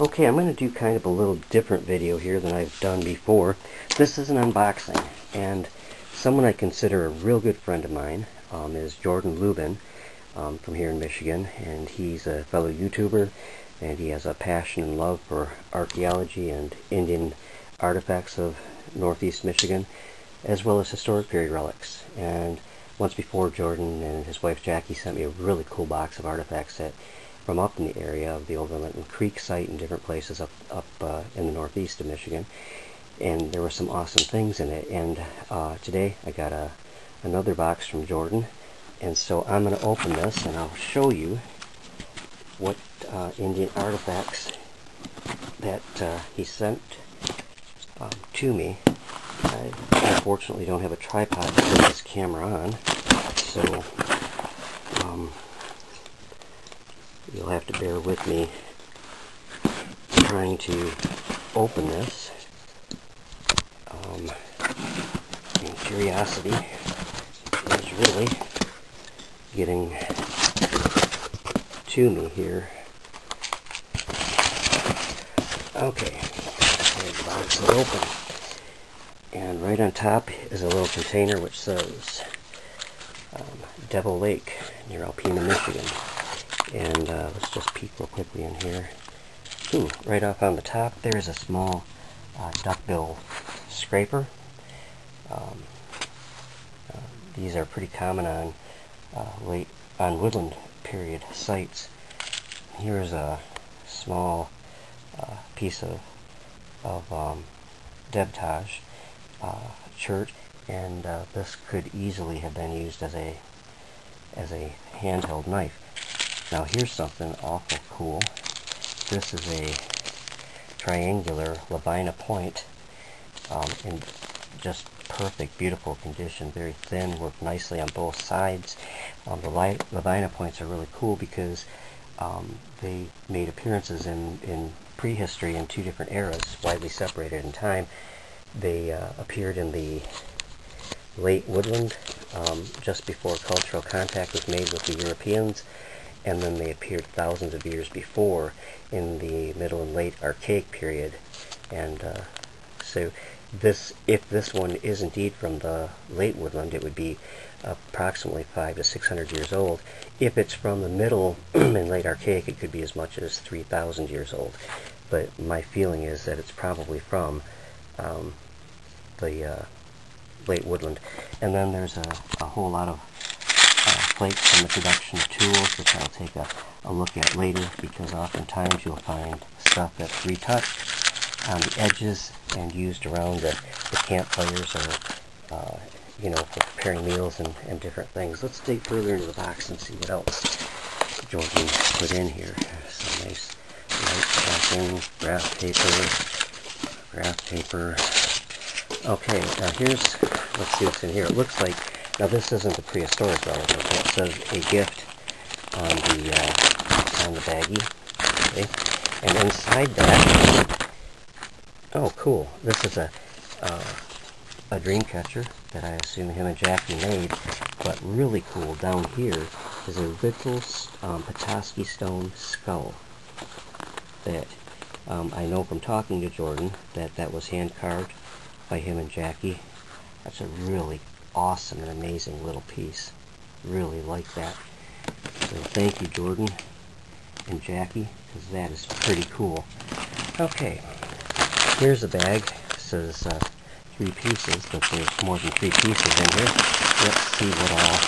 Okay, I'm going to do kind of a little different video here than I've done before. This is an unboxing, and someone I consider a real good friend of mine is Jordan Lubin from here in Michigan, and he's a fellow YouTuber, and he has a passion and love for archaeology and Indian artifacts of Northeast Michigan, as well as historic period relics. And once before, Jordan and his wife Jackie sent me a really cool box of artifacts that from up in the area of the Overland Creek site and different places up in the northeast of Michigan, and there were some awesome things in it. And today I got another box from Jordan, and so I'm going to open this and I'll show you what Indian artifacts that he sent to me. I unfortunately don't have a tripod to put this camera on, so you'll have to bear with me trying to open this. And curiosity is really getting to me here. Okay, the box is open. And right on top is a little container which says Devil Lake near Alpena, Michigan. And let's just peek real quickly in here. Ooh, right off on the top there is a small duckbill scraper. These are pretty common on woodland period sites. Here's a small piece of debitage chert, and this could easily have been used as a handheld knife. Now here's something awful cool. This is a triangular Lavina point in just perfect, beautiful condition, very thin, worked nicely on both sides. The Lavina points are really cool because they made appearances in prehistory in two different eras, widely separated in time. They appeared in the late woodland, just before cultural contact was made with the Europeans, and then they appeared thousands of years before in the middle and late archaic period. And so if this one is indeed from the late woodland, it would be approximately 500 to 600 years old. If it's from the middle and late archaic, it could be as much as 3,000 years old. But my feeling is that it's probably from the late woodland. And then there's a whole lot of plates from the production of tools, which I'll take a look at later, because oftentimes you'll find stuff that's retouched on the edges and used around the campfires, or for preparing meals and different things. Let's dig further into the box and see what else Jordan put in here. Some nice light packing, graph paper. Okay, now let's see what's in here. It looks like, now this isn't a prehistoric relic, okay? It says a gift on the baggie. Okay? And inside that, oh cool, this is a dream catcher that I assume him and Jackie made, but really cool. Down here is a little Petoskey stone skull that I know from talking to Jordan that was hand carved by him and Jackie. That's a really awesome and amazing little piece. Really like that. So thank you, Jordan and Jackie, because that is pretty cool. Okay, here's the bag. It says 3 pieces, but there's more than 3 pieces in here. Let's see what all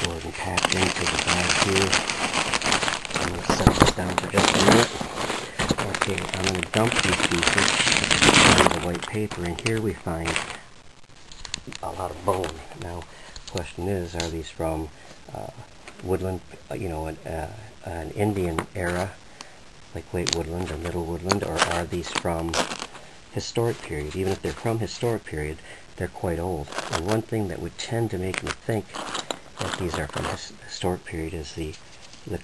Jordan packed into the bag here. I'm going to set this down for just a minute. Okay, I'm going to dump these pieces on the white paper, and here we find a lot of bone. Now, the question is, are these from woodland, an Indian era, like late woodland or middle woodland, or are these from historic period? Even if they're from historic period, they're quite old. And one thing that would tend to make me think that these are from historic period is the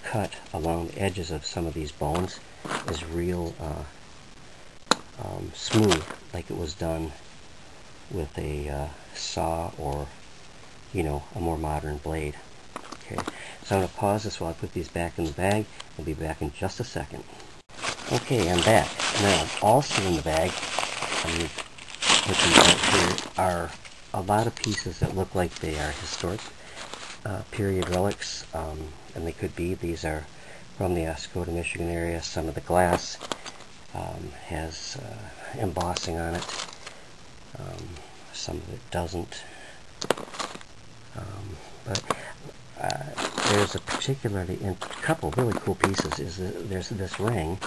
cut along the edges of some of these bones is real smooth, like it was done with a saw or a more modern blade. Okay, so I'm going to pause this while I put these back in the bag. We'll be back in just a second. Okay, I'm back. Now, also in the bag, I'm going to put these out here, are a lot of pieces that look like they are historic period relics, and they could be. These are from the Oscoda, Michigan area. Some of the glass has embossing on it. Some of it doesn't. But there's a couple of really cool pieces. There's this ring,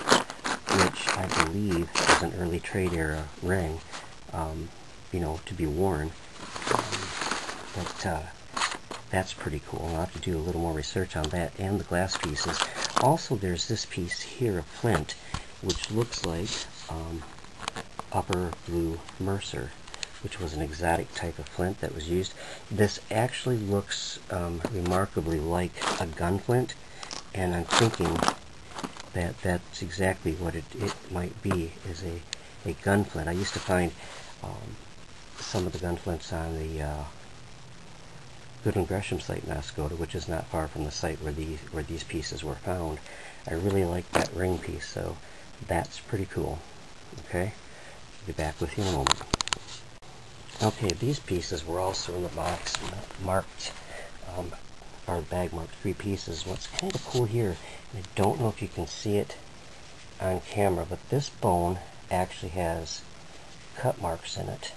which I believe is an early trade era ring, to be worn. But that's pretty cool. I'll have to do a little more research on that and the glass pieces. Also, there's this piece here of flint, which looks like upper blue Mercer, which was an exotic type of flint that was used. This actually looks remarkably like a gun flint, and I'm thinking that that's exactly what it might be, is a gun flint. I used to find some of the gun flints on the Goodwin Gresham site in Oscoda, which is not far from the site where these pieces were found. I really like that ring piece, so that's pretty cool. Okay, I'll be back with you in a moment. Okay, these pieces were also in the box marked, our bag marked 3 pieces. What's kind of cool here, and I don't know if you can see it on camera, but this bone actually has cut marks in it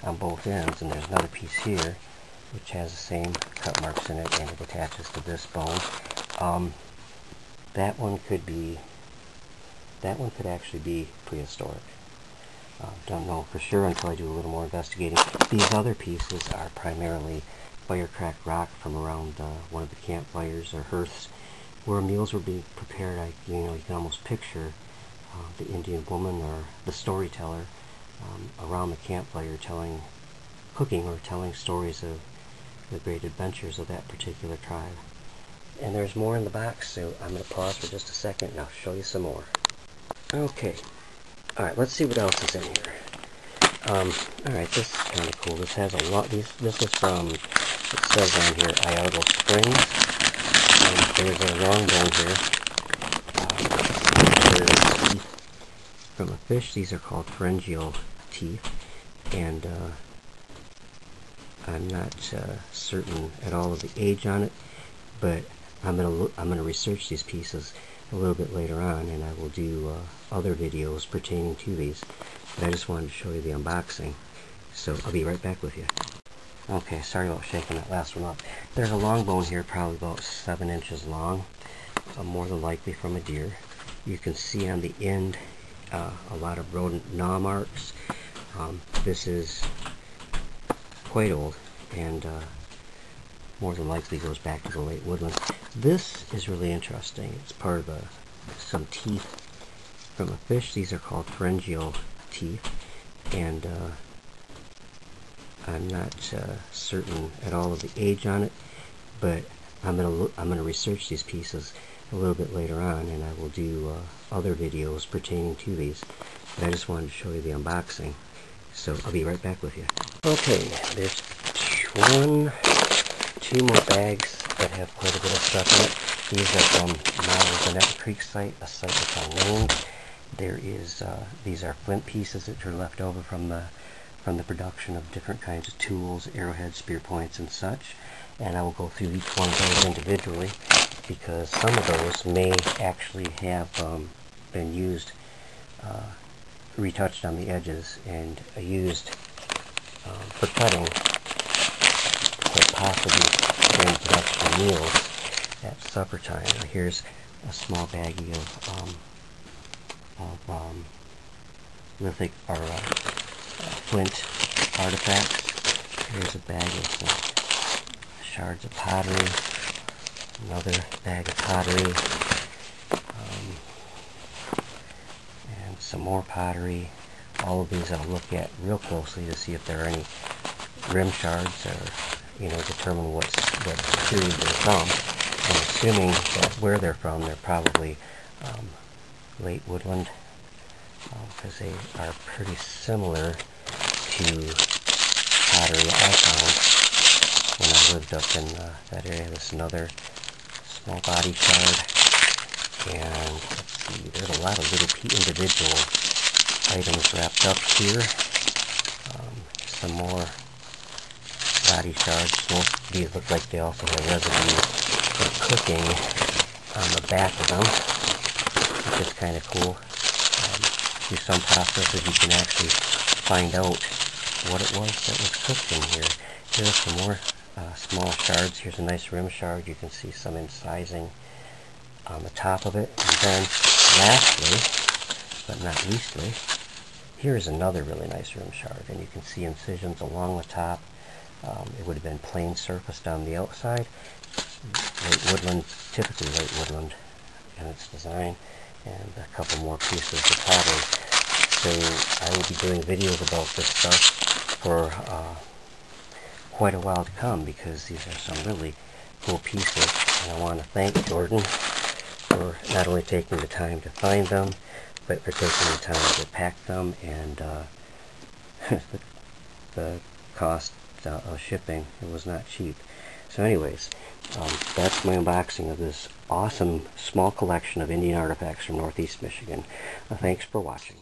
on both ends, and there's another piece here which has the same cut marks in it, and it attaches to this bone. That one could actually be prehistoric. Don't know for sure until I do a little more investigating. These other pieces are primarily fire-cracked rock from around one of the campfires or hearths where meals were being prepared. You can almost picture the Indian woman or the storyteller around the campfire cooking or telling stories of the great adventures of that particular tribe. And there's more in the box, so I'm going to pause for just a second and I'll show you some more. Okay. Alright, let's see what else is in here. Alright, this is kind of cool. This has a lot. This is from, it says on here, Iota Springs. There's a long bone here. There's teeth from a fish. These are called pharyngeal teeth. And I'm not certain at all of the age on it, but I'm gonna research these pieces a little bit later on, and I will do other videos pertaining to these. But I just wanted to show you the unboxing, so I'll be right back with you. Okay, sorry about shaking that last one up. There's a long bone here, probably about 7 inches long, more than likely from a deer. You can see on the end a lot of rodent gnaw marks. This is quite old, and more than likely goes back to the late woodland. This is really interesting. It's part of some teeth from a fish. These are called pharyngeal teeth, and I'm not certain at all of the age on it, but I'm gonna research these pieces a little bit later on, and I will do other videos pertaining to these. But I just wanted to show you the unboxing, so I'll be right back with you. Okay, there's 2 more bags that have quite a bit of stuff in it. These are from Lavina Creek site, a site that's unnamed. These are flint pieces that are left over from the production of different kinds of tools, arrowheads, spear points, and such. And I will go through each one of those individually, because some of those may actually have been used, retouched on the edges, and used for cutting, or possibly during production meals at supper time. Now here's a small baggie of lithic or flint artifacts. Here's a bag of some shards of pottery, another bag of pottery, and some more pottery. All of these I'll look at real closely to see if there are any rim shards, or determine what period they're from. I'm assuming that where they're from, they're probably late woodland, because they are pretty similar to pottery I found when I lived up in that area. This is another small body shard, And let's see, there's a lot of little individual items wrapped up here. Some more body shards. Most of these look like they also have residue of cooking on the back of them, which is kind of cool. Through some processes you can actually find out what it was that was cooked in here. Here's some more small shards. Here's a nice rim shard. You can see some incising on the top of it. And then lastly, but not leastly, here's another really nice rim shard, and you can see incisions along the top. It would have been plain surfaced on the outside. Late woodland, typically late woodland in its design, and a couple more pieces of pottery. So I will be doing videos about this stuff for quite a while to come, because these are some really cool pieces, and I want to thank Jordan for not only taking the time to find them, but for taking the time to pack them, and the cost of shipping. It was not cheap. So anyways, that's my unboxing of this awesome small collection of Indian artifacts from Northeast Michigan. Thanks for watching.